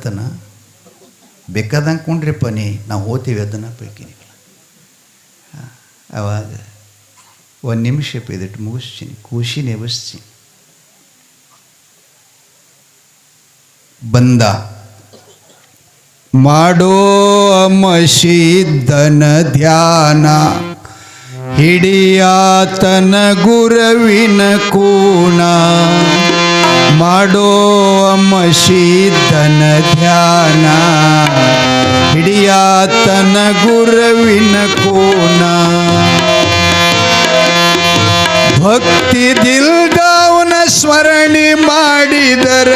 ತನ ಬೇಕಾದಂಗೆ ಕೊಂಡ್ರಿಪ್ಪ ನಾವು ಹೋಗ್ತೀವಿ ಅದನ್ನು ಪೈಕಿ ಅವಾಗ ಒಂದು ನಿಮಿಷ ಇದಟ್ಟು ಮುಗಿಸ್ತೀನಿ ಖುಷಿ ನೆಬಸ್ತೀನಿ. ಬಂದ ಮಾಡೋ ಮಶೀದ್ದನ ಧ್ಯಾನ ಹಿಡಿಯಾತನ ಗುರವಿನ ಕೂಣ ಮಾಡೋ ಮಶೀದ್ದನ ಧ್ಯಾನ ಹಿಡಿಯಾತನ ಗುರವಿನ ಕೂಣ ಭಕ್ತಿ ದಿಲ್ದಾವನ ಸ್ಮರಣೆ ಮಾಡಿದರ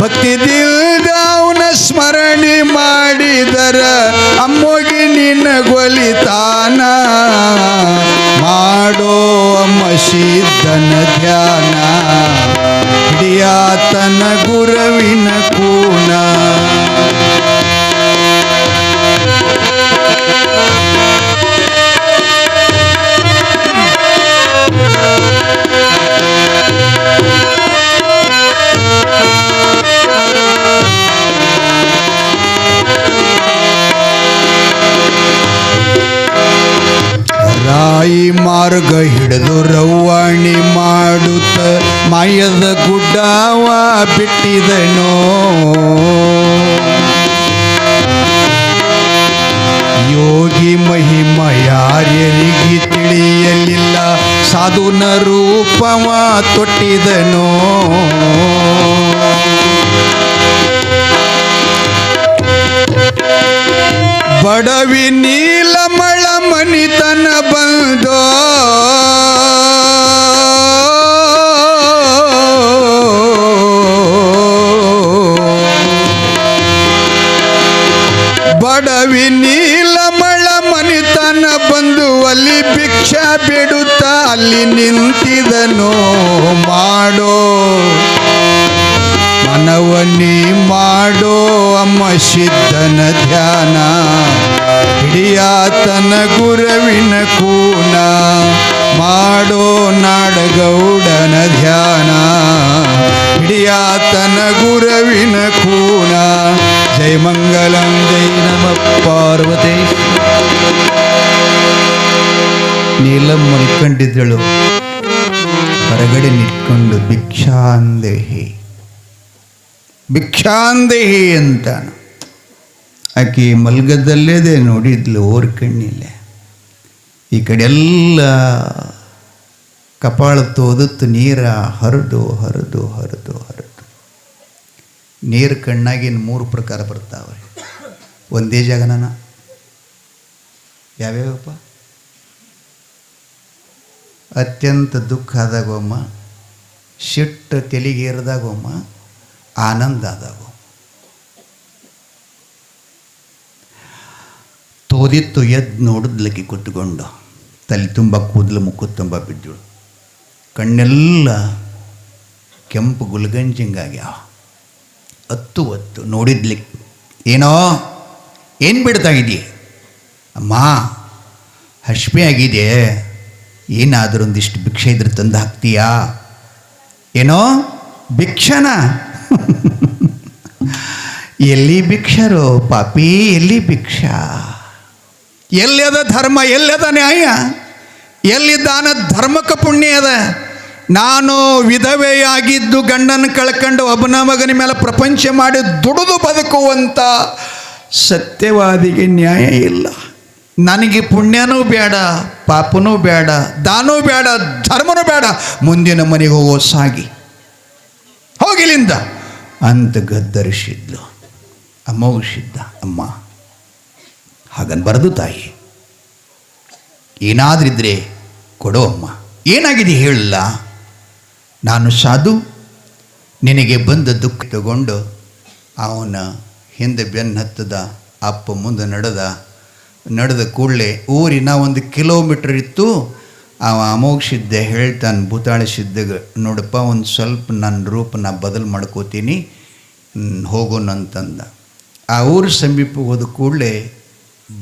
ಭಕ್ತಿ ದಿಲ್ದಾವನ ಸ್ಮರಣೆ ಮಾಡಿದರ ಅಮ್ಮೋಗಿ ನಿನ್ನ ಗೊಲಿತಾನ ಮಾಡೋ ಮಶೀದ್ದನ ಧ್ಯಾನ ಹಿಡಿಯಾತನ ಗುರವಿನ ಕೂಣ ರಾಯಿ ಮಾರ್ಗ ಹಿಡಿದು ರವ್ವಾಣಿ ಮಾಡುತ್ತ ಮಾಯದ ಗುಡ್ಡವ ಬಿಟ್ಟಿದನೋ ಯೋಗಿ ಮಹಿಮ ಯಾರ್ಯರಿಗೆ ತಿಳಿಯಲಿಲ್ಲ ಸಾಧುನ ರೂಪವ ತೊಟ್ಟಿದನೋ ಬಡವಿ ನೀಲಮಳ ಮನಿತನ ಬಂದೋ ಬಡವಿ ನೀಲಮಳ ಮನಿತನ ಬಂದು ಅಲ್ಲಿ ಭಿಕ್ಷಾ ಬಿಡುತ್ತ ಅಲ್ಲಿ ನಿಂತಿದನೋ ಮಾಡೋ ಮನವನ್ನಿ ಮಾಡೋ ಮಶೀದ್ದನ ಧ್ಯಾನ ಹಿಡಿಯಾತನ ಗುರವಿನ ಕೂಣ ಮಾಡೋ ನಾಡಗೌಡನ ಧ್ಯಾನ ಹಿಡಿಯಾತನ ಗುರವಿನ ಕೂಣ ಜಯ ಮಂಗಲಂ ಜೈ ನಮ ಪಾರ್ವತಿ. ನೀಲಂ ಮಲ್ಕೊಂಡಿದ್ದಳು ಹೊರಗಡೆ ನಿಂತ್ಕೊಂಡು ಭಿಕ್ಷಾಂದೇಹಿ ಭಿಕ್ಷಾಂದೇಹಿ ಅಂತಾನು. ಆಕೆ ಮಲ್ಗದಲ್ಲೇದೆ ನೋಡಿದ್ಲು ಓರ್ ಕಣ್ಣಿಲ್ಲೇ ಈ ಕಡೆ ಎಲ್ಲ ಕಪಾಳ ತೋದತ್ತು ನೀರ ಹರಿದು ಹರಿದು ಹರಿದು ಹರಿದು ನೀರು ಕಣ್ಣಾಗಿನ 3 ಪ್ರಕಾರ ಬರ್ತಾವೆ ಒಂದೇ ಜಾಗನ ಯಾವ್ಯಾವಪ್ಪ? ಅತ್ಯಂತ ದುಃಖ ಆದಾಗೊಮ್ಮ, ಸಿಟ್ಟು ತೆಲಿಗೇರಿದಾಗೊಮ್ಮ, ಆನಂದ ಆದಾಗ ತೋದಿತ್ತು ಎದ್ದು ನೋಡಿದ್ಲಕ್ಕಿ ಕೂತ್ಕೊಂಡು ತಲೆ ತುಂಬ ಕೂದಲು ಮುಕ್ಕು ತುಂಬ ಬಿದ್ದಳು. ಕಣ್ಣೆಲ್ಲ ಕೆಂಪು ಗುಲ್ಗಂಜಿಂಗಾಗ್ಯಾವ. ಹೊತ್ತು ನೋಡಿದ್ಲಿಕ್ಕೆ ಏನೋ ಏನು ಬಿಡ್ತಾ ಇದೆಯೇ ಅಮ್ಮ? ಹಶ್ಮೆ ಆಗಿದೆ, ಏನಾದರೂ ಒಂದಿಷ್ಟು ಭಿಕ್ಷೆ ಇದ್ರೆ ತಂದು ಹಾಕ್ತೀಯಾ? ಏನೋ ಭಿಕ್ಷನ? ಎಲ್ಲಿ ಭಿಕ್ಷರು ಪಾಪಿ, ಎಲ್ಲಿ ಭಿಕ್ಷಾ? ಎಲ್ಲದ ಧರ್ಮ, ಎಲ್ಲದ ನ್ಯಾಯ, ಎಲ್ಲಿ ದಾನ ಧರ್ಮಕ್ಕೆ ಪುಣ್ಯ ಅದ? ನಾನು ವಿಧವೆಯಾಗಿದ್ದು ಗಂಡನ ಕಳ್ಕೊಂಡು ಒಬ್ಬನ ಮಗನ ಮೇಲೆ ಪ್ರಪಂಚ ಮಾಡಿ ದುಡಿದು ಬದುಕುವಂಥ ಸತ್ಯವಾದಿಗೆ ನ್ಯಾಯ ಇಲ್ಲ. ನನಗೆ ಪುಣ್ಯನೂ ಬೇಡ, ಪಾಪನೂ ಬೇಡ, ದಾನೂ ಬೇಡ, ಧರ್ಮನೂ ಬೇಡ, ಮುಂದಿನ ಮನೆಗೆ ಹೋಗೋ ಸಾಗಿ ಹೋಗಿಲಿಂದ ಅಂತ ಗದ್ದರಿಸಿದ್ಲು. ಅಮೋಘಿಸಿದ್ದ ಅಮ್ಮ ಹಾಗನ್ಬಾರದು ತಾಯಿ, ಏನಾದ್ರಿದ್ರೆ ಕೊಡೋ ಅಮ್ಮ. ಏನಾಗಿದೆ ಹೇಳಲ್ಲ? ನಾನು ಸಾಧು, ನಿನಗೆ ಬಂದ ದುಃಖ ತಗೊಂಡು ಅವನ ಹಿಂದೆ ಬೆನ್ನು ಹತ್ತದ. ಅಪ್ಪ ಮುಂದೆ ನಡೆದ ಕೂಡಲೇ ಊರಿನ 1 ಕಿಲೋಮೀಟ್ರ್ ಇತ್ತು. ಅವ ಅಮೋಘಿಸಿದ್ದೆ ಹೇಳ್ತಾನೆ ಭೂತಾಳಿಸಿದ್ದಾಗ, ನೋಡಪ್ಪ ಒಂದು ಸ್ವಲ್ಪ ನನ್ನ ರೂಪ ನಾ ಬದಲು ಮಾಡ್ಕೋತೀನಿ, ಹೋಗೋಣಂತಂದ. ಆ ಊರು ಸಮೀಪ ಹೋದ ಕೂಡಲೇ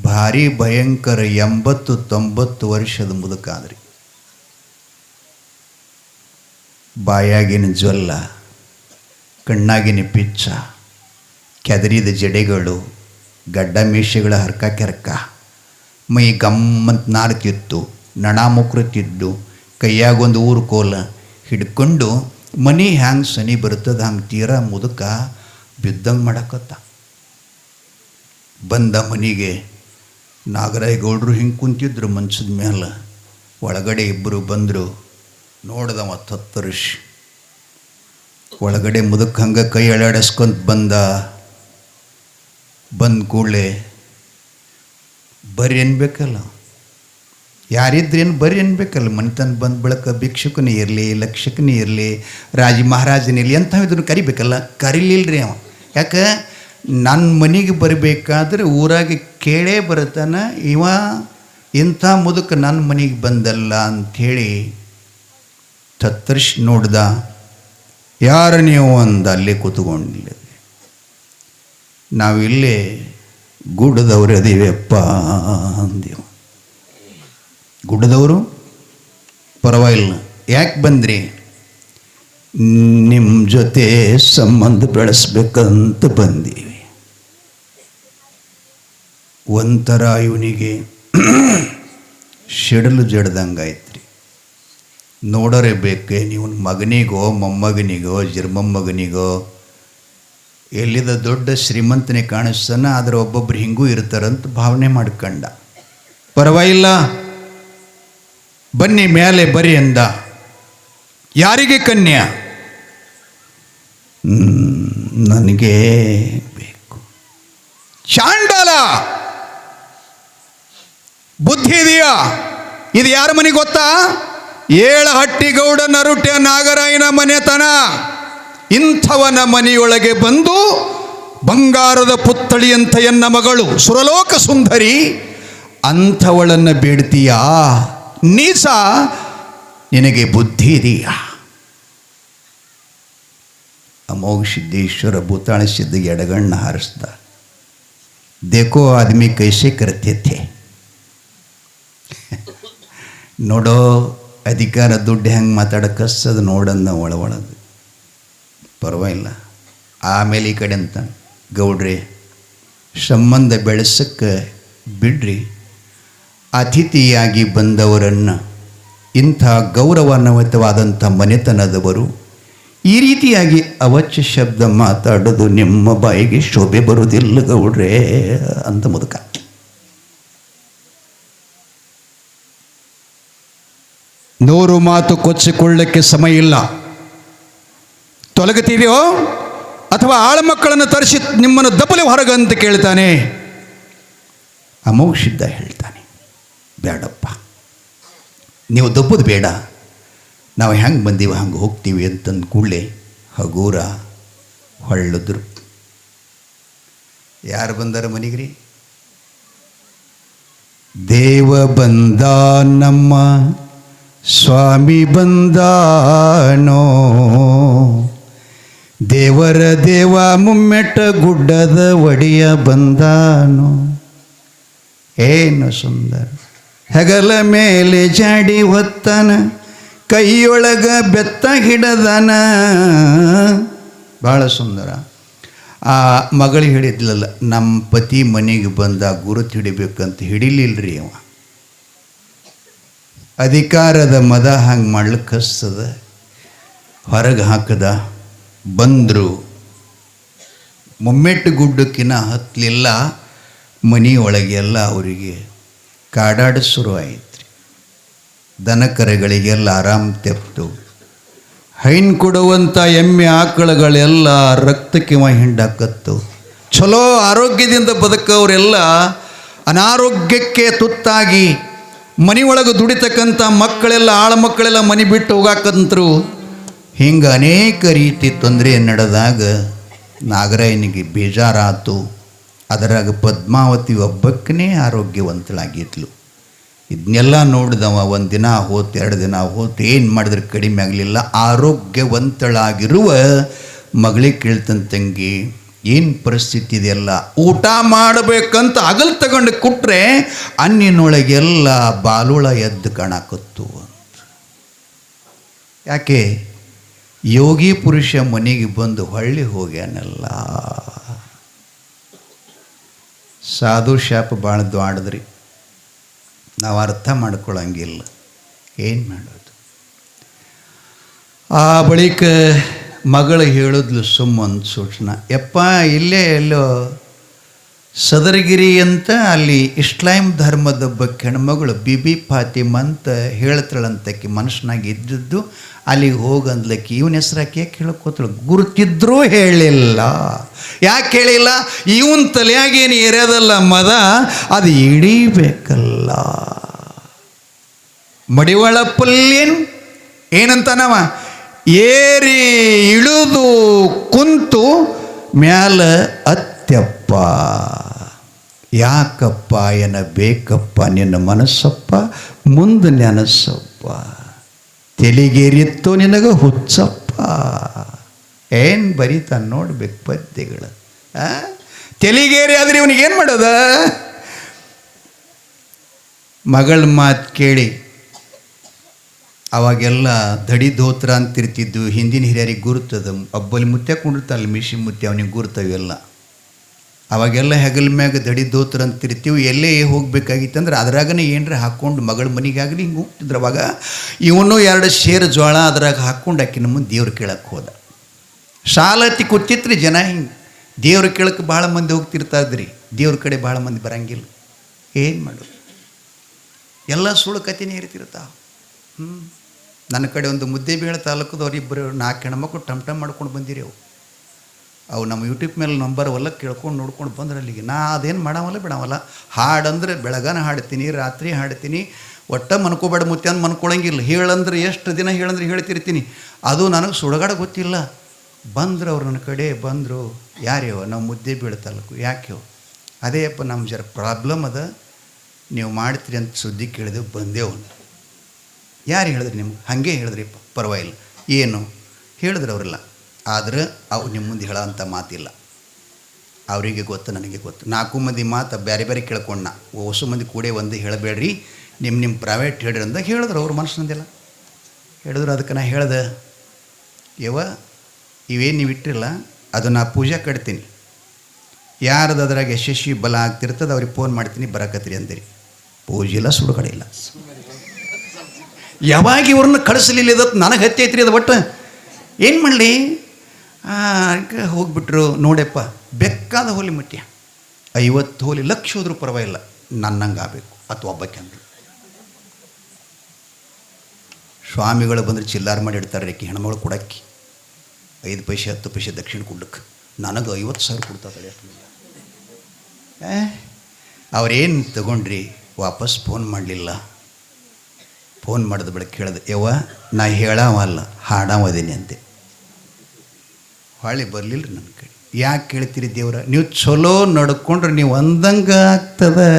ಭಾರಿ ಭಯಂಕರ 80-90 ವರ್ಷದ ಮುದುಕಾದ್ರಿ. ಬಾಯಾಗಿನ ಜ್ವಲ್ಲ, ಕಣ್ಣಾಗಿನ ಪಿಚ್ಚ, ಕೆದರಿದ ಜಡೆಗಳು, ಗಡ್ಡ ಮೀಸೆಗಳ ಹರ್ಕ ಕೆರ್ಕ, ಮೈ ಗಮ್ಮಂತ ನಾರ್ತಿತ್ತು, ನಣ ಮುಕ್ರತಿದ್ದು, ಕೈಯಾಗೊಂದು ಊರು ಕೋಲ ಹಿಡ್ಕೊಂಡು ಮನೆ ಹ್ಯಾಂಗೆ ಸನಿ ಬರ್ತದೆ ಹಂಗೆ ತೀರಾ ಮುದುಕ ಬಿದ್ದಂಗೆ ಮಾಡಕತ್ತ. ಬಂದ ಮನೆಗೆ ನಾಗರಾಯಗೌಡರು ಹಿಂಗೆ ಕುಂತಿದ್ರು ಮಂಚದ ಮೇಲೆ. ಒಳಗಡೆ ಇಬ್ಬರು ಬಂದರು. ನೋಡ್ದವ ತತ್ತರಿಸಿ ಒಳಗಡೆ ಮುದುಕ ಹಂಗೆ ಕೈ ಅಳಾಡಿಸ್ಕೊಂತ ಬಂದ ಕೂಡಲೇ ಬರ್ರಿ ಅನ್ಬೇಕಲ್ಲ, ಯಾರಿದ್ರೇನು ಬರ್ರಿ ಅನ್ಬೇಕಲ್ಲ. ಮನೆತನ ಬಂದ ಬಳಕ ಭಿಕ್ಷುಕನೇ ಇರಲಿ, ಲಕ್ಷಕನೇ ಇರಲಿ, ರಾಜ ಮಹಾರಾಜನೇ ಇರಲಿ, ಎಂಥವಿದ್ರು ಕರಿಬೇಕಲ್ಲ. ಕರಿಲಿಲ್ರಿ ಅವ. ಯಾಕೆ ನನ್ನ ಮನೆಗೆ ಬರಬೇಕಾದ್ರೆ ಊರಾಗೆ ಕೇಳೇ ಬರುತ್ತಾನ, ಇವ ಇಂಥ ಮುದುಕ ನನ್ನ ಮನೆಗೆ ಬಂದಲ್ಲ ಅಂಥೇಳಿ ತತ್ತರಿಸಿ ನೋಡ್ದ. ಯಾರು ನೀವು ಅಂದ. ಅಲ್ಲೇ ಕೂತ್ಕೊಂಡಿಲ್ಲ. ನಾವಿಲ್ಲೇ ಗುಡ್ಡದವ್ರು ಅದೀವಪ್ಪ ಅಂದೇವು. ಗುಡ್ಡದವರು ಪರವಾಗಿಲ್ಲ, ಯಾಕೆ ಬಂದ್ರಿ? ನಿಮ್ಮ ಜೊತೆ ಸಂಬಂಧ ಬೆಳೆಸ್ಬೇಕಂತ ಬಂದೀವಿ. ಒಂಥರ ಇವನಿಗೆ ಸಿಡಲು ಜಡ್ದಂಗಾಯ್ತು ರೀ. ನೋಡೋರೆ ಬೇಕೆ ನೀವು ಮಗನಿಗೋ ಮೊಮ್ಮಗನಿಗೋ ಜರ್ಮಮ್ಮಗನಿಗೋ ಎಲ್ಲಿದ ದೊಡ್ಡ ಶ್ರೀಮಂತನೇ ಕಾಣಿಸ್ತಾನ, ಆದರೆ ಒಬ್ಬೊಬ್ರು ಹಿಂಗೂ ಇರ್ತಾರಂತ ಭಾವನೆ ಮಾಡ್ಕಂಡ. ಪರವಾಗಿಲ್ಲ ಬನ್ನಿ ಮೇಲೆ ಬರಿ ಅಂದ. ಯಾರಿಗೆ ಕನ್ಯಾ? ನನಗೆ ಬೇಕು. ಚಾಂಡಾಲ, ಬುದ್ಧಿ ಇದೆಯಾ? ಇದು ಯಾರ ಮನೆ ಗೊತ್ತಾ? ಏಳಹಟ್ಟಿಗೌಡ ನರುಟೆ ನಾಗರಾಯನ ಮನೆತನ. ಇಂಥವನ ಮನೆಯೊಳಗೆ ಬಂದು ಬಂಗಾರದ ಪುತ್ಥಳಿಯಂಥ ಎನ್ನ ಮಗಳು ಸುರಲೋಕ ಸುಂದರಿ, ಅಂಥವಳನ್ನು ಬೇಡ್ತೀಯಾ? ನೀಸ, ನಿನಗೆ ಬುದ್ಧಿ ಇದೆಯಾ? ಅಮೋಘ ಸಿದ್ದೇಶ್ವರ ಭೂತಾಳ ಸಿದ್ಧಿಗೆ ಎಡಗಣ್ಣ ಹಾರಿಸ್ದ. ದೇಖೋ ಆದಮಿ ಕೈಸೆ ಕರ್ತೆ ಥೆ. ನೋಡೋ ಅಧಿಕಾರ ದುಡ್ಡು ಹೆಂಗೆ ಮಾತಾಡಕ್ಕಸ್ತದ ನೋಡಂದ ಒಳಗೆ. ಪರವಾಗಿಲ್ಲ. ಆಮೇಲೆ ಈ ಕಡೆ ಅಂತ, ಗೌಡ್ರೆ ಸಂಬಂಧ ಬೆಳೆಸಕ್ಕೆ ಬಿಡ್ರಿ. ಅತಿಥಿಯಾಗಿ ಬಂದವರನ್ನು, ಇಂಥ ಗೌರವಾನ್ವಿತವಾದಂಥ ಮನೆತನದವರು ಈ ರೀತಿಯಾಗಿ ಅವಚ್ಯ ಶಬ್ದ ಮಾತಾಡೋದು ನಿಮ್ಮ ಬಾಯಿಗೆ ಶೋಭೆ ಬರುವುದಿಲ್ಲ ಗೌಡ್ರೆ ಅಂತ ಮುದುಕ. ನೂರು ಮಾತು ಕೊಚ್ಚಿಕೊಳ್ಳಕ್ಕೆ ಸಮಯ ಇಲ್ಲ. ತೊಲಗುತ್ತೀರಿಯೋ ಅಥವಾ ಆಳ್ಮಕ್ಕಳನ್ನು ತರಿಸಿ ನಿಮ್ಮನ್ನು ದಪ್ಪಲೆ ಹೊರಗಂತ ಕೇಳ್ತಾನೆ. ಅಮೋಘ ಹೇಳ್ತಾನೆ, ಬೇಡಪ್ಪ, ನೀವು ದಪ್ಪದು ಬೇಡ, ನಾವು ಹೆಂಗೆ ಬಂದೀವಿ ಹಂಗೆ ಹೋಗ್ತೀವಿ ಅಂತಂದು ಕೂಡಲೇ ಹಗೂರ ಹೊಳ್ಳಿದ್ರು. ಯಾರು ಬಂದಾರ ಮನೆಗ್ರಿ? ದೇವ ಬಂದ ನಮ್ಮ ಸ್ವಾಮಿ ಬಂದಾನೋ, ದೇವರ ದೇವ ಮುಮ್ಮೆಟ್ಟ ಗುಡ್ಡದ ಒಡೆಯ ಬಂದಾನೋ. ಏನು ಸುಂದರ, ಹೆಗಲ ಮೇಲೆ ಜಾಡಿ ಹೊತ್ತನ, ಕೈಯೊಳಗ ಬೆತ್ತ ಹಿಡದನ. ಭಾಳ ಸುಂದರ. ಆ ಮಗಳಿಗೆ ಹೇಳಿದ್ಲಲ್ಲ, ನಮ್ಮ ಪತಿ ಮನೆಗೆ ಬಂದ ಗುರುತು ಹಿಡಿಬೇಕಂತ ಹಿಡಿಲಿಲ್ರಿ ಅವ. ಅಧಿಕಾರದ ಮದ ಹಂಗೆ ಮಾಡ್ಲಿಕ್ಕೆ ಹಸ್ತದ. ಹೊರಗೆ ಹಾಕದ. ಬಂದರು. ಮುಮ್ಮೆಟ್ಟು ಗುಡ್ಡಕ್ಕಿನ ಹತ್ತಲಿಲ್ಲ. ಮನೆಯೊಳಗೆಲ್ಲ ಅವರಿಗೆ ಕಾಡಾಡ ಶುರುವಾಯಿತು. ದನಕರೆಗಳಿಗೆಲ್ಲ ಆರಾಮ್ ತೆಪ್ತು. ಹೈನ್ ಕೊಡುವಂಥ ಎಮ್ಮೆ ಆಕಳುಗಳೆಲ್ಲ ರಕ್ತಕ್ಕೆ ಹಿಂಡಾಕತ್ತು. ಚಲೋ ಆರೋಗ್ಯದಿಂದ ಬದುಕವರೆಲ್ಲ ಅನಾರೋಗ್ಯಕ್ಕೆ ತುತ್ತಾಗಿ ಮನೆಯೊಳಗೆ ದುಡಿತಕ್ಕಂಥ ಮಕ್ಕಳೆಲ್ಲ ಆಳಮಕ್ಕಳೆಲ್ಲ ಮನೆ ಬಿಟ್ಟು ಹೋಗಾಕಂತರು. ಹಿಂಗೆ ಅನೇಕ ರೀತಿ ತೊಂದರೆ ನಡೆದಾಗ ನಾಗರಾಯನಿಗೆ ಬೇಜಾರಾತು. ಅದರಾಗ ಪದ್ಮಾವತಿ ಒಬ್ಬಕ್ಕನೇ ಆರೋಗ್ಯವಂತಳಾಗಿದ್ಲು. ಇದನ್ನೆಲ್ಲ ನೋಡಿದವ. ಒಂದು ದಿನ ಹೋತು, 2 ದಿನ ಹೋತು, ಏನು ಮಾಡಿದ್ರೆ ಕಡಿಮೆ ಆಗಲಿಲ್ಲ. ಆರೋಗ್ಯವಂತಳಾಗಿರುವ ಮಗಳಿಗೆ ಕೇಳ್ತಂತ, ತಂಗಿ ಏನು ಪರಿಸ್ಥಿತಿ ಇದೆಯಲ್ಲ, ಊಟ ಮಾಡಬೇಕಂತ ಅಗಲ್ ತಗೊಂಡು ಕೊಟ್ಟರೆ ಅನ್ನಿನೊಳಗೆಲ್ಲ ಬಾಲುಳ ಎದ್ದು ಕಾಣಕತ್ತು ಅಂತ. ಯಾಕೆ? ಯೋಗಿ ಪುರುಷ ಮನೆಗೆ ಬಂದು ಹೊಳ್ಳಿ ಹೋಗ್ಯಾನಲ್ಲ. ಸಾಧು ಶಾಪ ಭಾಳ ದ್ವಾಡದ್ರಿ. ನಾವು ಅರ್ಥ ಮಾಡ್ಕೊಳ್ಳಂಗಿಲ್ಲ. ಏನು ಮಾಡೋದು? ಆ ಬಳಿಕ ಮಗಳು ಹೇಳಿದ್ಲು ಸುಮ್ಮೊಂದು ಸೂಚನ, ಯಪ್ಪ ಇಲ್ಲೇ ಎಲ್ಲೋ ಸದರಗಿರಿ ಅಂತ ಅಲ್ಲಿ ಇಸ್ಲಾಂ ಧರ್ಮದೊಬ್ಬ ಹೆಣ್ಮಗಳು ಬಿಬಿ ಫಾತಿಮಾ ಅಂತ ಹೇಳ್ತಾಳಂತಕ್ಕೆ ಮನುಷ್ಯನಾಗ ಇದ್ದದ್ದು, ಅಲ್ಲಿಗೆ ಹೋಗಂದ್ಲಕ್ಕೆ ಇವನ ಹೆಸ್ರಾಕಿ ಯಾಕೆ ಹೇಳ್ಕೋತಳು? ಗುರುತಿದ್ರೂ ಹೇಳಿಲ್ಲ. ಯಾಕೆ ಹೇಳಿಲ್ಲ? ಇವನ್ ತಲೆಯಾಗೇನು ಇರೋದಲ್ಲ ಮದ, ಅದು ಹಿಡಿಬೇಕಲ್ಲ. ಮಡಿವಾಳ ಪಲ್ಯನ್ ಏನಂತಾನವ, ಏರಿ ಇಳಿದು ಕುಂತು ಮ್ಯಾಲ ಅತ್ಯಪ್ಪ. ಯಾಕಪ್ಪ ಏನ ಬೇಕಪ್ಪ ನಿನ್ನ ಮನಸ್ಸಪ್ಪ, ಮುಂದೆ ನೆನಸಪ್ಪ. ತೆಲಿಗೇರಿತ್ತು ನಿನಗೆ ಹುಚ್ಚಪ್ಪ. ಏನು ಬರೀತಾನೆ ನೋಡ್ಬೇಕು ಪದ್ಯಗಳು. ತೆಲಿಗೇರಿ ಆದರೆ ಇವನಿಗೇನು ಮಾಡೋದ? ಮಗಳ ಮಾತು ಕೇಳಿ ಅವಾಗೆಲ್ಲ ದಡಿ ದೋತ್ರ ಅಂತಿರ್ತಿದ್ದು. ಹಿಂದಿನ ಹಿರಿಯರಿಗೆ ಗುರುತದ. ಅಬ್ಬಲಿ ಮುತ್ಯ ಕೊಂಡಿರ್ತಾನಲ್ಲ ಮಿಷಿ ಮುತ್ಯ, ಅವನಿಗೆ ಗುರುತವೆಲ್ಲ. ಅವಾಗೆಲ್ಲ ಹೆಗಲ ಮ್ಯಾಗ ದಡಿ ದೋತ್ರ ಅಂತಿರ್ತೀವಿ. ಎಲ್ಲೇ ಹೋಗ್ಬೇಕಾಗಿತ್ತಂದ್ರೆ ಅದ್ರಾಗನೇ ಏನರ ಹಾಕ್ಕೊಂಡು ಮಗಳ ಮನೆಗಾಗಲಿ ಹಿಂಗೆ ಹೋಗ್ತಿದ್ರು. ಅವಾಗ ಇವನು 2 ಸೇರು ಜೋಳ ಅದ್ರಾಗ ಹಾಕ್ಕೊಂಡು ಆಕಿನ ಮುಂದೆ ದೇವ್ರು ಕೇಳಕ್ಕೆ ಹೋದ. ಶಾಲತಿ ಕೂತಿತ್ರಿ ಜನ. ಹಿಂಗೆ ದೇವ್ರ ಕೇಳಕ್ಕೆ ಭಾಳ ಮಂದಿ ಹೋಗ್ತಿರ್ತಾಯಿದ್ರಿ. ದೇವ್ರ ಕಡೆ ಭಾಳ ಮಂದಿ ಬರಂಗಿಲ್ಲ. ಏನು ಮಾಡೋದು? ಎಲ್ಲ ಸುಳ್ಳು ಕಥೆನೇ ಇರ್ತಿರ್ತಾವೆ. ನನ್ನ ಕಡೆ ಒಂದು ಮುದ್ದೇಬಿಹಾಳ ತಾಲೂಕದವ್ರು 4 ಹೆಣ್ಮಕ್ಳು ಟಮ್ ಮಾಡ್ಕೊಂಡು ಬಂದಿರಿ. ಅವು ನಮ್ಮ ಯೂಟ್ಯೂಬ್ ಮೇಲೆ ನಂಬರ್ ಎಲ್ಲ ಕೇಳ್ಕೊಂಡು ನೋಡ್ಕೊಂಡು ಬಂದ್ರೆ ಅಲ್ಲಿಗೆ. ನಾ ಅದೇನು ಮಾಡಾವಲ್ಲ ಬಿಡಾವಲ್ಲ. ಹಾಡಂದ್ರೆ ಬೆಳಗಾನ ಹಾಡ್ತೀನಿ, ರಾತ್ರಿ ಹಾಡ್ತೀನಿ. ಒಟ್ಟ ಮನ್ಕೋಬೇಡ ಮುತ್ಯ ಅಂತ ಮನ್ಕೊಳಂಗಿಲ್ಲ. ಹೇಳಂದ್ರೆ ಎಷ್ಟು ದಿನ ಹೇಳಂದ್ರೆ ಹೇಳ್ತಿರ್ತೀನಿ. ಅದು ನನಗೆ ಸುಡಗಾಡ ಗೊತ್ತಿಲ್ಲ. ಬಂದರು ಅವ್ರು ನನ್ನ ಕಡೆ ಬಂದರು. ಯಾರ್ಯವ? ನಾವು ಮುದ್ದೇಬಿಹಾಳ ತಾಲೂಕು. ಯಾಕೆ? ಅದೇ ಅಪ್ಪ ನಮ್ಮ ಜರ ಪ್ರಾಬ್ಲಮ್ ಅದ, ನೀವು ಮಾಡ್ತೀರಿ ಅಂತ ಸುದ್ದಿ ಕೇಳಿದೆವು, ಬಂದೆವು. ಯಾರು ಹೇಳಿದ್ರಿ ನಿಮ್ಗೆ? ಹಾಗೆ ಹೇಳಿದ್ರಿಪ್ಪ. ಪರವಾಗಿಲ್ಲ. ಏನು ಹೇಳಿದ್ರು ಅವರೆಲ್ಲ. ಆದ್ರೆ ಅವು ನಿಮ್ಮ ಮುಂದೆ ಹೇಳೋಂಥ ಮಾತಿಲ್ಲ. ಅವರಿಗೆ ಗೊತ್ತು, ನನಗೆ ಗೊತ್ತು. 4 ಮಂದಿ ಮಾತು ಬೇರೆ ಬೇರೆ ಕೇಳ್ಕೊಂಡ. ಹೊಸ ಮಂದಿ ಕೂಡೇ ಒಂದು ಹೇಳಬೇಡ್ರಿ, ನಿಮ್ಮ ಪ್ರೈವೇಟ್ ಹೇಳ್ರಿ ಅಂದಾಗ ಹೇಳಿದ್ರು. ಅವ್ರ ಮನಸ್ಸಿನಂದೆಲ್ಲ ಹೇಳಿದ್ರು. ಅದಕ್ಕೆ ನಾ ಹೇಳ್ದೆ, ಯವ ಇವೇನು ನೀವು ಇಟ್ಟಿರಲ್ಲ ಅದು ನಾ ಪೂಜೆ ಕಟ್ತೀನಿ. ಯಾರ್ದು ಅದ್ರಾಗ ಯಶಸ್ವಿ ಬಲ ಆಗ್ತಿರ್ತದೆ ಅವ್ರಿಗೆ ಫೋನ್ ಮಾಡ್ತೀನಿ, ಬರಕತ್ತೀರಿ ಅಂದಿರಿ. ಪೂಜೆ ಇಲ್ಲ, ಸುಡುಗಡೆ ಇಲ್ಲ. ಯಾವಾಗ ಇವ್ರನ್ನ ಕಳಿಸಲಿಲ್ಲ ಇದತ್ತು ನನಗೆ ಹತ್ತೈತ್ರಿ. ಅದು ಒಟ್ಟು ಏನು ಮಾಡಲಿ? ಹೋಗ್ಬಿಟ್ರು. ನೋಡಪ್ಪ ಬೆಕ್ಕಾದ ಹೋಲಿ ಮುಟ್ಯ 50 ಹೋಲಿ ಲಕ್ಷ ಹೋದ್ರೂ ಪರವಾಗಿಲ್ಲ, ನನ್ನಂಗೆ ಆಗಬೇಕು ಅಥವಾ ಒಬ್ಬಕ್ಕೆ ಅಂದರು. ಸ್ವಾಮಿಗಳು ಬಂದರೆ ಚಿಲ್ಲಾರು ಮಾಡಿ ಇಡ್ತಾರೆ ರೇಖೆ ಹೆಣ್ಮಗಳು ಕೊಡಕ್ಕೆ 5 ಪೈಸೆ 10 ಪೈಸೆ ದಕ್ಷಿಣ ಕೊಡ್ಲಿಕ್ಕೆ. ನನಗೆ 50,000 ಕೊಡ್ತಾರೆ. ಅವ್ರೇನು ತಗೊಂಡ್ರಿ? ವಾಪಸ್ ಫೋನ್ ಮಾಡಲಿಲ್ಲ. ಫೋನ್ ಮಾಡಿದ ಬೆಳಗ್ಗೆ ಕೇಳಿದೆ, ಯವ್ವ ನಾ ಹೇಳಾವಲ್ಲ ಹಾಡಾವದೀನಿ ಅಂತೆ. ಹೊಳ್ಳಿ ಬರಲಿಲ್ಲ ನನ್ನ ಕಡೆ. ಯಾಕೆ ಕೇಳ್ತೀರಿ ದೇವ್ರ? ನೀವು ಚಲೋ ನಡ್ಕೊಂಡ್ರೆ ನೀವು ಅಂದಂಗೆ ಆಗ್ತದೆ.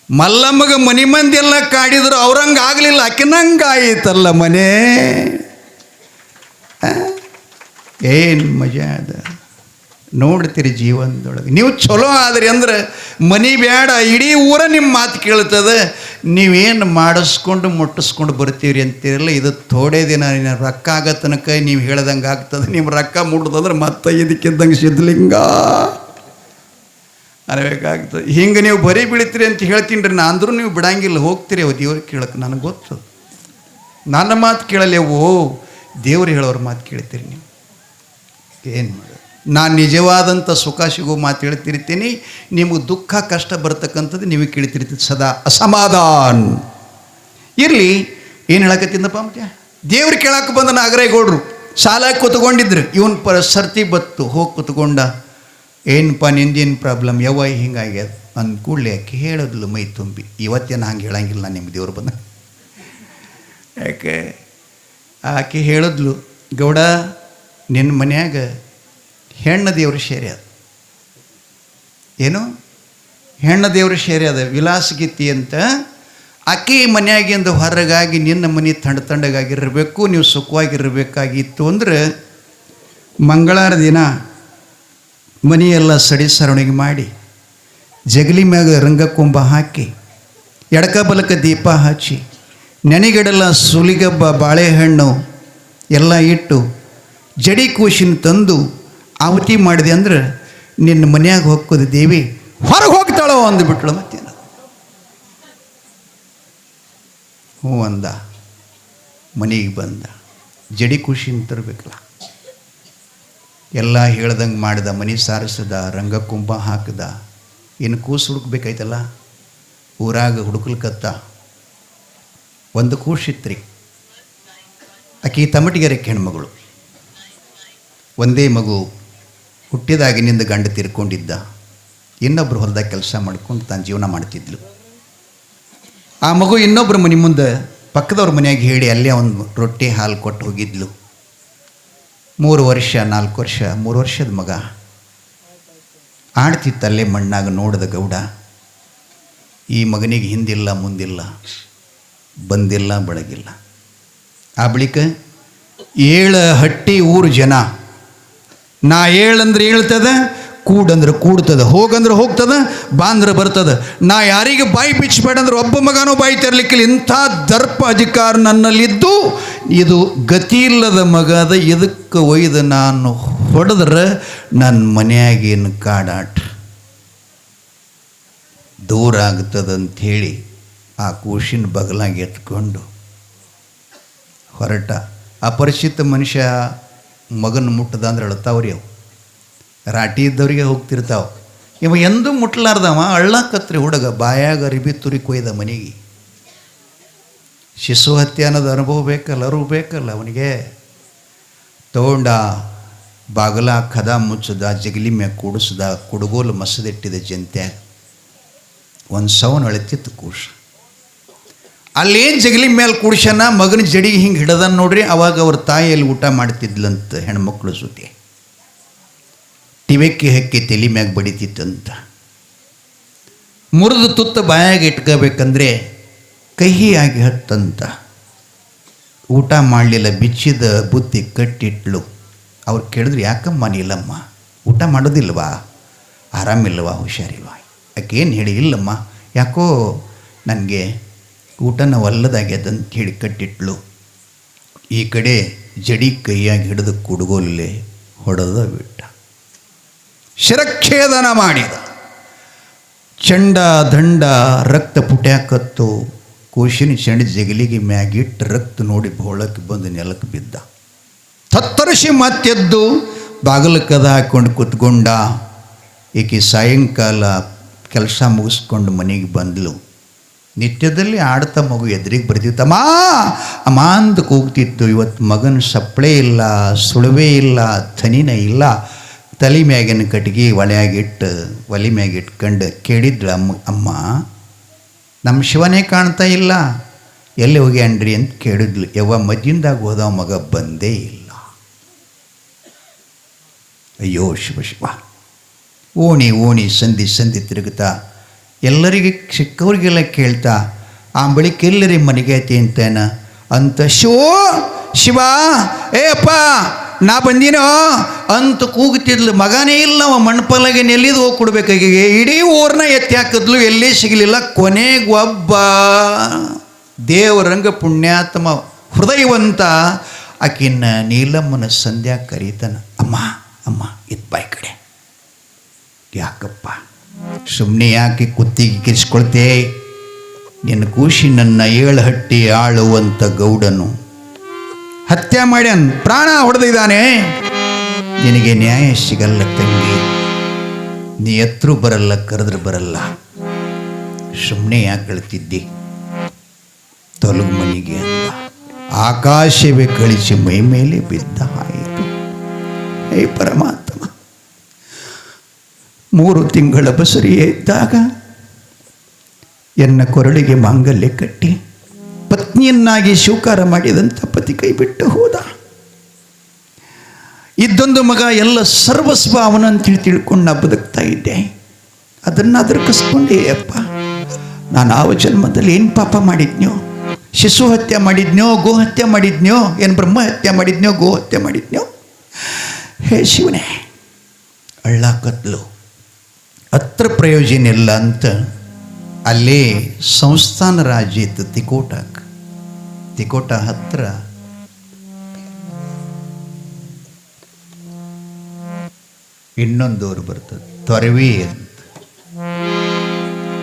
ಮಲ್ಲಮ್ಮಗೆ ಮನೆ ಮಂದಿ ಎಲ್ಲ ಕಾಡಿದ್ರು, ಅವ್ರಂಗೆ ಆಗಲಿಲ್ಲ, ಆಕಿನಂಗೆ ಆಯಿತಲ್ಲ ಮನೆ. ಏನು ಮಜಾ ಅದ ನೋಡ್ತೀರಿ ಜೀವನದೊಳಗೆ. ನೀವು ಚಲೋ ಆದ್ರಿ ಅಂದ್ರೆ ಮನೆ ಬೇಡ, ಇಡೀ ಊರ ನಿಮ್ಮ ಮಾತು ಕೇಳ್ತದೆ. ನೀವೇನು ಮಾಡಿಸ್ಕೊಂಡು ಮುಟ್ಟಿಸ್ಕೊಂಡು ಬರ್ತೀರಿ ಅಂತೀರಲ್ಲ, ಇದು ಥೋಡೆ ದಿನ ರೊಕ್ಕ ಆಗೋ ತನಕ ನೀವು ಹೇಳ್ದಂಗೆ ಆಗ್ತದೆ. ನಿಮ್ಮ ರೊಕ್ಕ ಮುಟ್ದಂದ್ರೆ ಮತ್ತೆ ಇದಕ್ಕಿದ್ದಂಗೆ ಸಿದ್ಧಲಿಂಗ ಅನ್ಬೇಕಾಗ್ತದೆ. ಹಿಂಗೆ ನೀವು ಬರೀ ಬೀಳ್ತೀರಿ ಅಂತ ಹೇಳ್ತೀನಿ ರೀ ನಾ. ಅಂದರೂ ನೀವು ಬಿಡಂಗಿಲ್ಲ, ಹೋಗ್ತೀರಿ ಅವು ದೇವ್ರಿಗೆ ಕೇಳಕ್ಕೆ. ನನಗೆ ಗೊತ್ತು, ನನ್ನ ಮಾತು ಕೇಳಲ್ಲೇವೋ, ದೇವ್ರು ಹೇಳೋರ ಮಾತು ಕೇಳ್ತೀರಿ ನೀವು. ಏನು ಮಾಡೋದು? ನಾನು ನಿಜವಾದಂಥ ಸುಖ ಸಿಗೋ ಮಾತು ಹೇಳ್ತಿರ್ತೀನಿ, ನಿಮಗೆ ದುಃಖ ಕಷ್ಟ ಬರ್ತಕ್ಕಂಥದ್ದು ನೀವು ಕೇಳ್ತಿರ್ತೀರಿ ಸದಾ. ಅಸಮಾಧಾನ ಇರಲಿ. ಏನು ಹೇಳಕತ್ತಿಂದಪ್ಪ ಮತ್ತೆ? ದೇವ್ರು ಕೇಳಕ್ಕೆ ಬಂದ ನಾಗರೇಗೌಡರು ಸಾಲ ಕೂತ್ಕೊಂಡಿದ್ರು. ಇವನು ಸರ್ತಿ ಬತ್ತು ಹೋಗಿ ಕೂತ್ಕೊಂಡ. ಏನಪ್ಪ ನಿಂದೇನು ಪ್ರಾಬ್ಲಮ್? ಯವ್ವ ಹಿಂಗಾಗ್ಯದ ಅಂದ ಕೂಡಲೇ ಆಕೆ ಹೇಳೋದ್ಲು ಮೈ ತುಂಬಿ. ಇವತ್ತೇನು ಹಂಗೆ ಹೇಳಂಗಿಲ್ಲ ನಾನು, ನಿಮ್ಗೆ ದೇವ್ರು ಬಂದ. ಯಾಕೆ ಆಕೆ ಹೇಳಿದ್ಲು, ಗೌಡ ನಿನ್ನ ಮನ್ಯಾಗ ಹೆಣ್ಣು ದೇವ್ರ ಸೇರಿ ಅದ. ಏನು ಹೆಣ್ಣು ದೇವ್ರ ಸೇರಿ ಅದ, ವಿಲಾಸಗೀತಿ ಅಂತ. ಆಕೆ ಮನ್ಯಾಗಿಂದ ಹೊರಗಾಗಿ ನಿನ್ನ ಮನೆ ತಣ್ಣಗಾಗಿರಬೇಕು, ನೀವು ಸುಖವಾಗಿರಬೇಕಾಗಿತ್ತು ಅಂದ್ರೆ ಮಂಗಳವಾರ ದಿನ ಮನೆಯೆಲ್ಲ ಸಡಿ ಸರವಣಿಗೆ ಮಾಡಿ, ಜಗಲಿ ಮ್ಯಾಗ ರಂಗಕೊಂಬ ಹಾಕಿ, ಎಡಕ ಬಲಕ ದೀಪ ಹಚ್ಚಿ, ನೆನೆಗಿಡಲ್ಲ ಸುಲಿಗಬ್ಬ ಬಾಳೆಹಣ್ಣು ಎಲ್ಲ ಇಟ್ಟು, ಜಡಿ ಕೂಸಿನ ತಂದು ಆವತಿ ಮಾಡಿದೆ ಅಂದ್ರೆ ನಿನ್ನ ಮನ್ಯಾಗ ಹೋಗ್ಕೋದು ದೇವಿ ಹೊರಗೆ ಹೋಗ್ತಾಳೋ ಅಂದುಬಿಟ್ಳು. ಮತ್ತೇನು ಹ್ಞೂ ಅಂದ. ಮನೆಗೆ ಬಂದ. ಜಡಿ ಖುಷಿನ ತರಬೇಕಲ್ಲ. ಎಲ್ಲ ಹೇಳ್ದಂಗೆ ಮಾಡಿದ. ಮನೆ ಸಾರಿಸ್ದ, ರಂಗಕುಂಭ ಹಾಕಿದ. ಇನ್ನು ಕೂಸು ಹುಡುಕ್ಬೇಕಾಯ್ತಲ್ಲ, ಊರಾಗ ಹುಡುಕ್ಲಿಕ್ಕತ್ತ. ಒಂದು ಕೂಸಿತ್ರಿ. ಆಕೆ ತಮಟಿಗೆರೆಕ್ಕೆ ಹೆಣ್ಮಗಳು. ಒಂದೇ ಮಗು. ಹುಟ್ಟಿದಾಗಿನಿಂದ ಗಂಡ ತೀರ್ಕೊಂಡಿದ್ದ. ಇನ್ನೊಬ್ಬರು ಹೊಲದಾಗ ಕೆಲಸ ಮಾಡ್ಕೊಂಡು ತಾನು ಜೀವನ ಮಾಡ್ತಿದ್ಲು. ಆ ಮಗು ಇನ್ನೊಬ್ಬರ ಮನೆ ಮುಂದೆ ಪಕ್ಕದವ್ರ ಮನೆಯಾಗಿ ಹೇಳಿ ಅಲ್ಲೇ ಒಂದು ರೊಟ್ಟಿ ಹಾಲು ಕೊಟ್ಟು ಹೋಗಿದ್ಲು. 3 ವರ್ಷ 4 ವರ್ಷ 3 ವರ್ಷದ ಮಗ ಆಡ್ತಿತ್ತಲ್ಲೇ ಮಣ್ಣಾಗ. ನೋಡಿದ ಗೌಡ, ಈ ಮಗನಿಗೆ ಹಿಂದಿಲ್ಲ ಮುಂದಿಲ್ಲ, ಬಂದಿಲ್ಲ ಬೆಳಗಿಲ್ಲ. ಆ ಬಳಿಕ 7 ಹಟ್ಟಿ ಊರು ಜನ, ನಾ ಏಳಂದ್ರೆ ಹೇಳ್ತದ, ಕೂಡಂದ್ರೆ ಕೂಡ್ತದ, ಹೋಗಂದ್ರೆ ಹೋಗ್ತದ, ಬಾಂದ್ರೆ ಬರ್ತದ. ನಾ ಯಾರಿಗೆ ಬಾಯಿ ಬಿಚ್ಚಬೇಡ ಅಂದ್ರೆ ಒಬ್ಬ ಮಗನೂ ಬಾಯಿ ತೆರಲಿಕ್ಕಿಲ್ಲ. ಇಂಥ ದರ್ಪ ಅಧಿಕಾರ ನನ್ನಲ್ಲಿದ್ದು ಇದು ಗತಿ ಇಲ್ಲದ ಮಗದ, ಇದಕ್ಕೆ ಒಯ್ದು ನಾನು ಹೊಡೆದ್ರೆ ನನ್ನ ಮನೆಯಾಗೇನು ಕಾಡಾಟ ದೂರ ಆಗ್ತದಂಥೇಳಿ ಆ ಕೂಸಿನ ಬಗಲಾಗಿ ಎತ್ಕೊಂಡು ಹೊರಟ. ಅಪರಿಚಿತ ಮನುಷ್ಯ ಮಗನ ಮುಟ್ಟದ ಅಂದ್ರೆ ಅಳ್ತಾವ್ರಿ ಅವು. ರಾಟಿ ಇದ್ದವ್ರಿಗೆ ಹೋಗ್ತಿರ್ತಾವೆ. ಇವ ಎಂದೂ ಮುಟ್ಲಾರ್ದವ ಅಳ್ಳಕತ್ರಿ ಹುಡುಗ. ಬಾಯಾಗ ಅರಿಬಿ ತುರಿ ಕೊಯ್ದ ಮನೆಗೆ. ಶಿಶು ಹತ್ಯೆ ಅನ್ನೋದು ಅನುಭವ ಬೇಕಲ್ಲ, ಅರಿವು ಬೇಕಲ್ಲ ಅವನಿಗೆ. ತಗೊಂಡ ಬಾಗಲ ಕದ ಮುಚ್ಚದ, ಜಗಲಿ ಮ್ಯಾಗ ಕೂಡಿಸ್ದ, ಕುಡುಗೋಲು ಮಸದಿಟ್ಟಿದ ಜಂತ್ಯಾಗ. ಒಂದು ಸೌನ್ ಅಳಿತಿತ್ತು ಕೂಸ. ಅಲ್ಲೇನು ಜಗಲಿ ಮೇಲೆ ಕೂಡ್ಸನ ಮಗನ ಜಡಿಗೆ ಹಿಂಗೆ ಹಿಡದನ್ ನೋಡ್ರಿ. ಅವಾಗ ಅವ್ರ ತಾಯಿಯಲ್ಲಿ ಊಟ ಮಾಡ್ತಿದ್ಲಂತ ಹೆಣ್ಮಕ್ಳು ಜೊತೆ. ಟಿವೆಕ್ಕಿ ಹಕ್ಕಿ ತಲೆ ಮ್ಯಾಗ ಬಡಿತಿತ್ತಂತ. ಮುರಿದು ತುತ್ತ ಬಾಯಾಗ ಇಟ್ಕೋಬೇಕಂದ್ರೆ ಕಹಿಯಾಗಿ ಹತ್ತಂತ. ಊಟ ಮಾಡಲಿಲ್ಲ, ಬಿಚ್ಚಿದ ಬುತ್ತಿ ಕಟ್ಟಿಟ್ಲು. ಅವ್ರು ಕೇಳಿದ್ರು, ಯಾಕಮ್ಮ ನೀಲಮ್ಮ ಊಟ ಮಾಡೋದಿಲ್ವಾ, ಆರಾಮಿಲ್ಲವಾ, ಹುಷಾರಿಲ್ವಾ? ಯಾಕೇನು ಹೇಳಿ, ಇಲ್ಲಮ್ಮ ಯಾಕೋ ನನಗೆ ಊಟನ ಒಲ್ಲದಾಗ್ಯದಂತ ಹೇಳಿ ಕಟ್ಟಿಟ್ಲು. ಈ ಕಡೆ ಜಡಿ ಕೈಯಾಗಿ ಹಿಡಿದು ಕುಡುಗೋಲೇ ಹೊಡೆದ ಬಿಟ್ಟ. ಶಿರಚ್ಛೇದನ ಮಾಡಿದ. ಚಂಡ ದಂಡ ರಕ್ತ ಪುಟ್ಯಾಕತ್ತು. ಕೂಸಿನ ಚಂಡ ಜಗಲಿಗೆ ಮ್ಯಾಗಿಟ್ಟು ರಕ್ತ ನೋಡಿ ಬೋಳಕ್ಕೆ ಬಂದು ನೆಲಕ್ಕೆ ಬಿದ್ದ. ತತ್ತರಿಸಿ ಮತ್ತೆದ್ದು ಬಾಗಿಲು ಕದ ಹಾಕ್ಕೊಂಡು ಕೂತ್ಕೊಂಡ. ಈಕೆ ಸಾಯಂಕಾಲ ಕೆಲಸ ಮುಗಿಸ್ಕೊಂಡು ಮನೆಗೆ ಬಂದಳು. ನಿತ್ಯದಲ್ಲಿ ಆಡ್ತಾ ಮಗು ಎದುರಿಗೆ ಬರ್ತಿತ್ತಮ್ಮ ಅಮ್ಮ ಅಂತ ಕೂಗ್ತಿತ್ತು. ಇವತ್ತು ಮಗನ ಸಪ್ಪಳೆ ಇಲ್ಲ, ಸುಳುವೆ ಇಲ್ಲ, ಥನಿನ ಇಲ್ಲ. ತಲೆ ಮ್ಯಾಗಿನ ಕಟ್ಟಿಗೆ ಒಲೆಯಾಗಿಟ್ಟು ಒಲೆ ಮ್ಯಾಗ ಇಟ್ಕೊಂಡು ಕೇಳಿದ್ಳು, ಅಮ್ಮ ನಮ್ಮ ಶಿವನೇ ಕಾಣ್ತಾ ಇಲ್ಲ, ಎಲ್ಲಿ ಹೋಗ್ಯಾನ್ರಿ ಅಂತ ಕೇಳಿದ್ಲು. ಯವ್ವ ಮದ್ದಿಂದಾಗ ಹೋದ ಮಗ ಬಂದೇ ಇಲ್ಲ. ಅಯ್ಯೋ ಶಿವ ಶಿವ. ಓಣಿ ಓಣಿ ಸಂಧಿ ಸಂಧಿ ತಿರುಗುತ್ತಾ ಎಲ್ಲರಿಗೆ ಸಿಕ್ಕವ್ರಿಗೆಲ್ಲ ಕೇಳ್ತಾ ಆ ಬಳಿಕ ಎಲ್ಲರಿ ಮನೆಗೆ ಐತಿ ಅಂತೇನ ಅಂತ ಶಿವ ಏ ಅಪ್ಪ ನಾ ಬಂದಿನೋ ಅಂತ ಕೂಗ್ತಿದ್ಲು. ಮಗನೇ ಇಲ್ಲ, ಅವ ಮಣ್ಪಲ್ಲಾಗೆ ನೆಲ್ಲಿದು ಹೋಗಿ ಕೊಡ್ಬೇಕಾಗಿ ಇಡೀ ಊರನ್ನ ಎತ್ತಿ ಹಾಕಿದ್ಲು, ಎಲ್ಲೇ ಸಿಗಲಿಲ್ಲ. ಕೊನೆಗೆ ಒಬ್ಬ ದೇವರಂಗ ಪುಣ್ಯಾತ್ಮ ಹೃದಯವಂತ ಆಕಿನ್ನ ನೀಲಮ್ಮನ ಸಂಧ್ಯಾ ಕರೀತಾನ. ಅಮ್ಮ ಅಮ್ಮ ಇದು ಬಾಯಿ ಕಡೆ. ಯಾಕಪ್ಪ ಸುಮ್ಮನೆ ಯಾಕೆ ಕುತ್ತಿಗೆ ಕಿರಿಸ್ಕೊಳ್ತೇ? ನಿನ್ನ ಕೂಸಿ ನನ್ನ 7 ಹಟ್ಟಿ ಆಳುವಂಥ ಗೌಡನು ಹತ್ಯೆ ಮಾಡ್ಯಾನ್, ಪ್ರಾಣ ಹೊಡೆದಿದ್ದಾನೆ. ನಿನಗೆ ನ್ಯಾಯ ಸಿಗಲ್ಲ ತಂಗಿ. ನೀ ಎತ್ತರೂ ಬರಲ್ಲ, ಕರೆದ್ರೆ ಬರಲ್ಲ. ಸುಮ್ಮನೆ ಯಾಕೆ ಕಳ್ತಿದ್ದಿ? ತೊಲಗು ಮನೆಗೆ ಅಂದ. ಆಕಾಶವೇ ಕಳಿಸಿ ಮೈ ಮೇಲೆ ಬಿದ್ದ ಆಯಿತು. ಏ ಪರಮಾತ್ಮ, 3 ತಿಂಗಳ ಬಸರಿಯೇ ಇದ್ದಾಗ ಎನ್ನ ಕೊರಳಿಗೆ ಮಾಂಗಲ್ಯ ಕಟ್ಟಿ ಪತ್ನಿಯನ್ನಾಗಿ ಸ್ವೀಕಾರ ಮಾಡಿದಂಥ ಪತಿ ಕೈ ಬಿಟ್ಟು ಹೋದ. ಇದ್ದೊಂದು ಮಗ, ಎಲ್ಲ ಸರ್ವಸ್ವ ಅವನಂತೇಳಿ ತಿಳ್ಕೊಂಡು ನಾ ಬದುಕ್ತಾ ಇದ್ದೆ. ಅದನ್ನು ಅದರ್ಕಿಸ್ಕೊಂಡೆ. ಅಪ್ಪ ನಾನು ಆವ ಜನ್ಮದಲ್ಲಿ ಏನು ಪಾಪ ಮಾಡಿದ್ನೋ? ಶಿಶು ಹತ್ಯೆ ಮಾಡಿದ್ನೋ, ಗೋ ಹತ್ಯೆ ಮಾಡಿದ್ನೋ, ಏನು ಬ್ರಹ್ಮ ಹತ್ಯೆ ಮಾಡಿದ್ನೋ, ಗೋ ಹತ್ಯೆ ಮಾಡಿದ್ನೋ? ಹೇ ಶಿವನೇ, ಅಳ್ಳಾಕತ್ಲು. ಹತ್ರ ಪ್ರಯೋಜನ ಇಲ್ಲ ಅಂತ ಅಲ್ಲೇ ಸಂಸ್ಥಾನ ರಾಜ್ಯ ಇತ್ತು ತಿಕೋಟ ಹತ್ರ. ಇನ್ನೊಂದೂರು ಬರ್ತದೆ ತೊರವಿ ಅಂತ.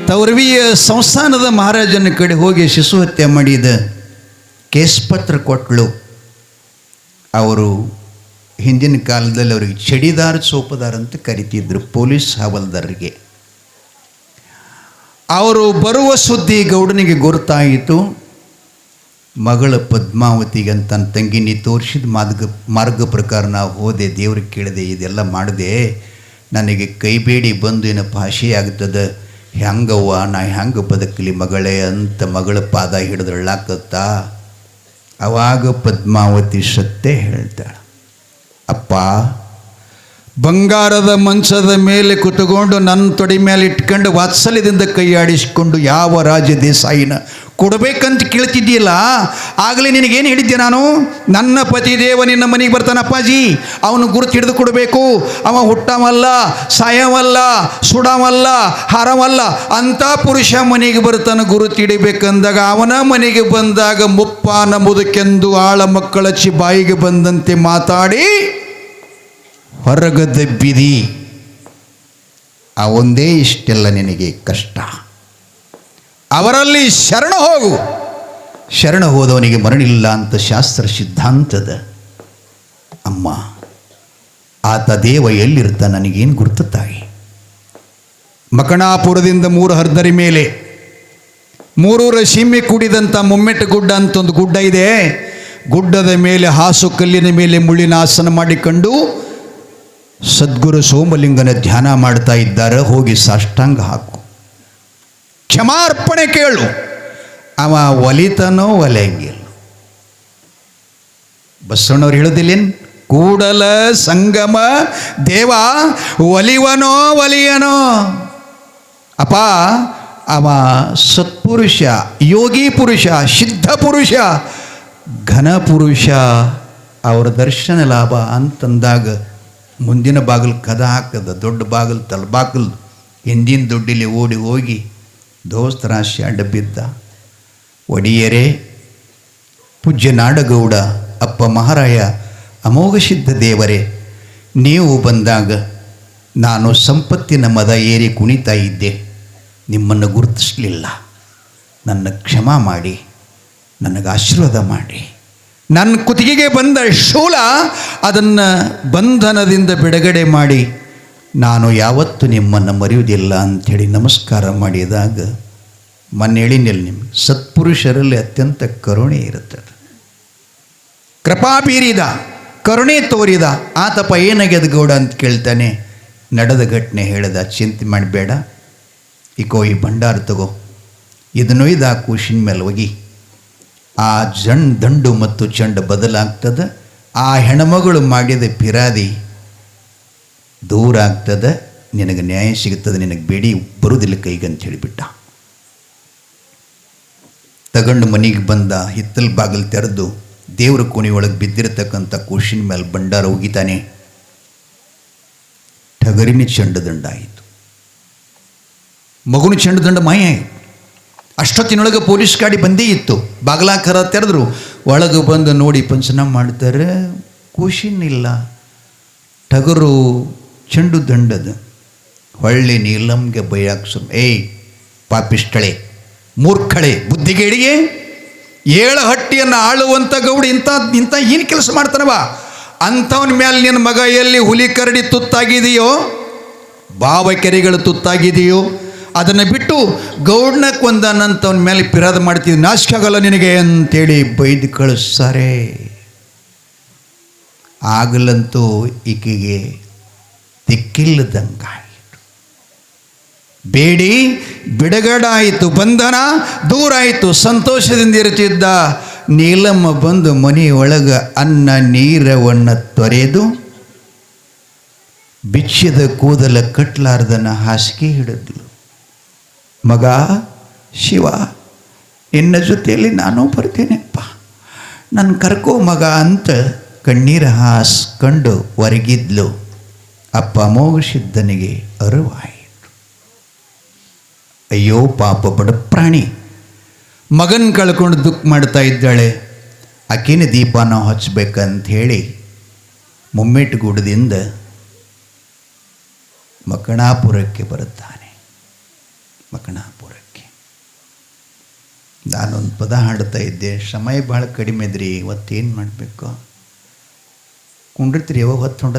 ತೊರವಿಯ ಸಂಸ್ಥಾನದ ಮಹಾರಾಜನ ಕಡೆ ಹೋಗಿ ಶಿಶು ಹತ್ಯೆ ಮಾಡಿದ ಕೇಸ್ ಪತ್ರ ಕೊಟ್ಟಳು. ಅವರು ಹಿಂದಿನ ಕಾಲದಲ್ಲಿ ಅವರಿಗೆ ಚಡಿದಾರ್ ಚೋಪದಾರ್ ಅಂತ ಕರಿತಿದ್ರು, ಪೊಲೀಸ್ ಹವಲ್ದಾರರಿಗೆ. ಅವರು ಬರುವ ಸುದ್ದಿ ಗೌಡನಿಗೆ ಗುರುತಾಯಿತು. ಮಗಳ ಪದ್ಮಾವತಿಗೆ ಅಂತ ನನ್ನ ತಂಗಿ ನೀ ತೋರಿಸಿದ ಮಾರ್ಗ ಪ್ರಕಾರ ನಾವು ಹೋದೆ, ದೇವ್ರಿಗೆ ಕೇಳಿದೆ, ಇದೆಲ್ಲ ಮಾಡಿದೆ, ನನಗೆ ಕೈಬೇಡಿ ಬಂದು ಏನೋ ಭಾಷೆ ಆಗ್ತದೆ, ಹೆಂಗವ್ವ ನಾ ಹೆಂಗೆ ಬದುಕಲಿ ಮಗಳೇ ಅಂತ ಮಗಳ ಪಾದ ಹಿಡಿದಳ್ಳಾಕತ್ತ. ಅವಾಗ ಪದ್ಮಾವತಿ ಸತ್ಯ ಹೇಳ್ತಾಳೆ, ಅಪ್ಪ ಬಂಗಾರದ ಮಂಚದ ಮೇಲೆ ಕುತ್ಕೊಂಡು ನನ್ನ ತೊಡೆ ಮೇಲೆ ಇಟ್ಕೊಂಡು ವಾತ್ಸಲ್ಯದಿಂದ ಕೈ ಆಡಿಸ್ಕೊಂಡು ಯಾವ ರಾಜ ದೇಸಾಯಿನ ಕೊಡಬೇಕಂತ ಕೇಳ್ತಿದ್ದೀಯಲ್ಲ, ಆಗಲೇ ನಿನಗೇನು ಹೇಳಿದ್ದೆ ನಾನು, ನನ್ನ ಪತಿದೇವ ನಿನ್ನ ಮನೆಗೆ ಬರ್ತಾನೆ ಅಪ್ಪಾಜಿ, ಅವನು ಗುರುತು ಹಿಡಿದು ಕೊಡಬೇಕು, ಅವ ಹುಟ್ಟವಲ್ಲ, ಸಾಯವಲ್ಲ, ಸುಡವಲ್ಲ, ಹಾರವಲ್ಲ, ಅಂಥ ಪುರುಷ ಮನೆಗೆ ಬರ್ತಾನೆ ಗುರುತು ಹಿಡಿಬೇಕಂದಾಗ ಅವನ ಮನೆಗೆ ಬಂದಾಗ ಮುಪ್ಪಾನ ಮುದುಕೆಂದು ಆಳ ಮಕ್ಕಳಚ್ಚಿ ಬಾಯಿಗೆ ಬಂದಂತೆ ಮಾತಾಡಿ ಹೊರಗದಬ್ಬಿದಿ. ಅವೊಂದೇ ಇಷ್ಟೆಲ್ಲ ನಿನಗೆ ಕಷ್ಟ, ಅವರಲ್ಲಿ ಶರಣ ಹೋಗು, ಶರಣ ಹೋದವನಿಗೆ ಮರಣಿಲ್ಲ ಅಂತ ಶಾಸ್ತ್ರ ಸಿದ್ಧಾಂತದ. ಅಮ್ಮ ಆತ ದೇವ ಎಲ್ಲಿರ್ತ ನನಗೇನು ಗುರ್ತು ತಾಯಿ. ಮಕಣಾಪುರದಿಂದ 3 ಹರ್ದರಿ ಮೇಲೆ ಮೂರೂರ ಸೀಮೆ ಕೂಡಿದಂಥ ಮುಮ್ಮೆಟ್ಟ ಗುಡ್ಡ ಅಂತ ಒಂದು ಗುಡ್ಡ ಇದೆ. ಗುಡ್ಡದ ಮೇಲೆ ಹಾಸು ಕಲ್ಲಿನ ಮೇಲೆ ಮುಳ್ಳಿನ ಆಸನ ಮಾಡಿಕೊಂಡು ಸದ್ಗುರು ಸೋಮಲಿಂಗನ ಧ್ಯಾನ ಮಾಡ್ತಾ ಇದ್ದಾರೆ. ಹೋಗಿ ಸಾಷ್ಟಾಂಗ ಹಾಕು, ಕ್ಷಮಾರ್ಪಣೆ ಕೇಳು. ಅವ ಒಲಿತನೋ ಒಲೆಂಗಿಲ್ಲ. ಬಸವಣ್ಣವ್ರು ಹೇಳೋದಿಲ್ಲೇನು, ಕೂಡಲ ಸಂಗಮ ದೇವ ಒಲಿವನೋ ಒಲಿಯನೋ. ಅಪ್ಪ ಅವ ಸತ್ಪುರುಷ, ಯೋಗಿ ಪುರುಷ, ಸಿದ್ಧ ಪುರುಷ, ಘನ ಪುರುಷ, ಅವರ ದರ್ಶನ ಲಾಭ ಅಂತಂದಾಗ ಮುಂದಿನ ಬಾಗಿಲು ಕದ ಹಾಕದ, ದೊಡ್ಡ ಬಾಗಿಲು ತಲಬಾಗಿಲು ಹಿಂದಿನ ದುಡ್ಡಿಲಿ ಓಡಿ ಹೋಗಿ ದೋಸ್ತರಾಶಿ ಅಡ್ಡ ಬಿದ್ದ. ಒಡಿಯರೇ, ಪೂಜ್ಯ ನಾಡಗೌಡ, ಅಪ್ಪ ಮಹಾರಾಯ, ಅಮೋಘ ಸಿದ್ಧ ದೇವರೇ, ನೀವು ಬಂದಾಗ ನಾನು ಸಂಪತ್ತಿನ ಮದ ಏರಿ ಕುಣಿತಾ ಇದ್ದೆ, ನಿಮ್ಮನ್ನು ಗುರುತಿಸಲಿಲ್ಲ, ನನ್ನ ಕ್ಷಮಾ ಮಾಡಿ, ನನಗೆ ಆಶೀರ್ವಾದ ಮಾಡಿ. ನನ್ನ ಕುತ್ತಿಗೆಗೆ ಬಂದ ಶೂಲ ಅದನ್ನು ಬಂಧನದಿಂದ ಬಿಡುಗಡೆ ಮಾಡಿ, ನಾನು ಯಾವತ್ತೂ ನಿಮ್ಮನ್ನು ಮರೆಯುವುದಿಲ್ಲ ಅಂಥೇಳಿ ನಮಸ್ಕಾರ ಮಾಡಿದಾಗ ಮೊನ್ನೆ ಹೇಳಿನಿಲ್ಲ, ನಿಮ್ಗೆ ಸತ್ಪುರುಷರಲ್ಲಿ ಅತ್ಯಂತ ಕರುಣೆ ಇರುತ್ತದೆ. ಕೃಪಾ ಬೀರಿದ, ಕರುಣೆ ತೋರಿದ ಆತಪ್ಪ ಏನಾಗ್ಯದ ಗೌಡ ಅಂತ ಕೇಳ್ತಾನೆ. ನಡೆದ ಘಟನೆ ಹೇಳ್ದ, ಚಿಂತೆ ಮಾಡಬೇಡ, ಈಕೋ ಈ ಭಂಡಾರ ತಗೋ, ಇದನ್ನು ಆ ಕೂಶಿನ ಮೇಲೆ ಹೋಗಿ ಆ ದಂಡು ಮತ್ತು ಚಂಡ ಬದಲಾಗ್ತದೆ, ಆ ಹೆಣ್ಮಗಳು ಮಾಡಿದ ಪಿರಾದಿ ದೂರ ಆಗ್ತದೆ, ನಿನಗೆ ನ್ಯಾಯ ಸಿಗುತ್ತದೆ, ನಿನಗೆ ಬೇಡಿ ಬರುವುದಿಲ್ಲ ಕೈಗೆ ಅಂತ ಹೇಳಿಬಿಟ್ಟ. ತಗೊಂಡು ಮನೆಗೆ ಬಂದ, ಹಿತ್ತಲ ಬಾಗಿಲು ತೆರೆದು ದೇವ್ರ ಕೋಣೆಯೊಳಗೆ ಬಿದ್ದಿರತಕ್ಕಂಥ ಕೂಶಿನ ಮೇಲೆ ಭಂಡಾರ ಹೋಗಿತಾನೆ. ಟಗರಿನ ಚಂಡದಂಡ ಆಯಿತು, ಮಗುನ ಚಂಡದಂಡ ಮಾಯ ಆಯಿತು. ಅಷ್ಟೊತ್ತಿನೊಳಗೆ ಪೊಲೀಸ್ ಗಾಡಿ ಬಂದೇ ಇತ್ತು. ಬಾಗಿಲಾಕರ ತೆರೆದ್ರು, ಒಳಗೆ ಬಂದು ನೋಡಿ ಪಂಚನಾಮ ಮಾಡ್ತಾರೆ, ಕೂಶಿನಿಲ್ಲ, ಟಗರು ಚೆಂಡು ದಂಡದ. ಹೊಳ್ಳಿ ನೀಲಂಗೆ ಬೈಯಾಕ್ಸು, ಏಯ್ ಪಾಪಿಷ್ಟಳೆ, ಮೂರ್ಖಳೆ, ಬುದ್ಧಿಗೇಡಿಗೆ, 7 ಹಟ್ಟಿಯನ್ನು ಆಳುವಂಥ ಗೌಡ ಇಂಥ ಏನು ಕೆಲಸ ಮಾಡ್ತಾನವ? ಅಂಥವನ ಮೇಲೆ ನಿನ್ನ ಮಗ ಎಲ್ಲಿ ಹುಲಿ ಕರಡಿ ತುತ್ತಾಗಿದೆಯೋ, ಬಾವ ಕೆರೆಗಳು ತುತ್ತಾಗಿದೆಯೋ, ಅದನ್ನು ಬಿಟ್ಟು ಗೌಡನ ಕೊಂದನಂತವನ ಮೇಲೆ ಪಿರಾದ ಮಾಡ್ತಿದ್ದೆ, ನಾಶಕ ಆಗಲ್ಲ ನಿನಗೆ ಅಂತೇಳಿ ಬೈದು ಕಳಿಸ್ತಾರೆ. ಆಗಲಂತೂ ಈಕೆಗೆ ದಿಕ್ಕಿಲ್ಲದಂಗಾಯಿತು. ಬೇಡಿ ಬಿಡುಗಡಾಯಿತು, ಬಂಧನ ದೂರ ಆಯಿತು. ಸಂತೋಷದಿಂದ ಇರುತ್ತಿದ್ದ ನೀಲಮ್ಮ ಬಂದು ಮನೆಯೊಳಗೆ ಅನ್ನ ನೀರವನ್ನು ತೊರೆದು ಬಿಚ್ಚಿದ ಕೂದಲ ಕಟ್ಲಾರ್ದನ ಹಾಸಿಗೆ ಹಿಡಿದ್ಲು. ಮಗ ಶಿವ, ನಿನ್ನ ಜೊತೆಯಲ್ಲಿ ನಾನು ಬರ್ತೇನೆಪ್ಪ, ನನ್ನ ಕರ್ಕೋ ಮಗ ಅಂತ ಕಣ್ಣೀರು ಹಾಸ್ಕೊಂಡು ಹೊರಗಿದ್ಲು. ಅಪ್ಪ ಅಮೋಘ ಸಿದ್ಧನಿಗೆ ಅರಿವಾಯಿತು. ಅಯ್ಯೋ ಪಾಪ ಬಡ ಪ್ರಾಣಿ, ಮಗನ ಕಳ್ಕೊಂಡು ದುಃಖ ಮಾಡ್ತಾ ಇದ್ದಾಳೆ, ಆಕೆನ ದೀಪ ನಾವು ಹಚ್ಚಬೇಕಂತ ಹೇಳಿ ಮುಮ್ಮೆಟ್ಟುಗೂಡದಿಂದ ಮಕಣಾಪುರಕ್ಕೆ ಬರುತ್ತಾನೆ. ಮಕಣಾಪುರಕ್ಕೆ ನಾನೊಂದು ಪದ ಹಾಡ್ತಾ ಇದ್ದೆ. ಸಮಯ ಭಾಳ ಕಡಿಮೆ ಇದ್ರಿ, ಇವತ್ತೇನು ಮಾಡಬೇಕು? ಕುಂಡಿರ್ತೀರಿ ಯಾವಾಗ ಹೊತ್ತು ಹೊಂಡ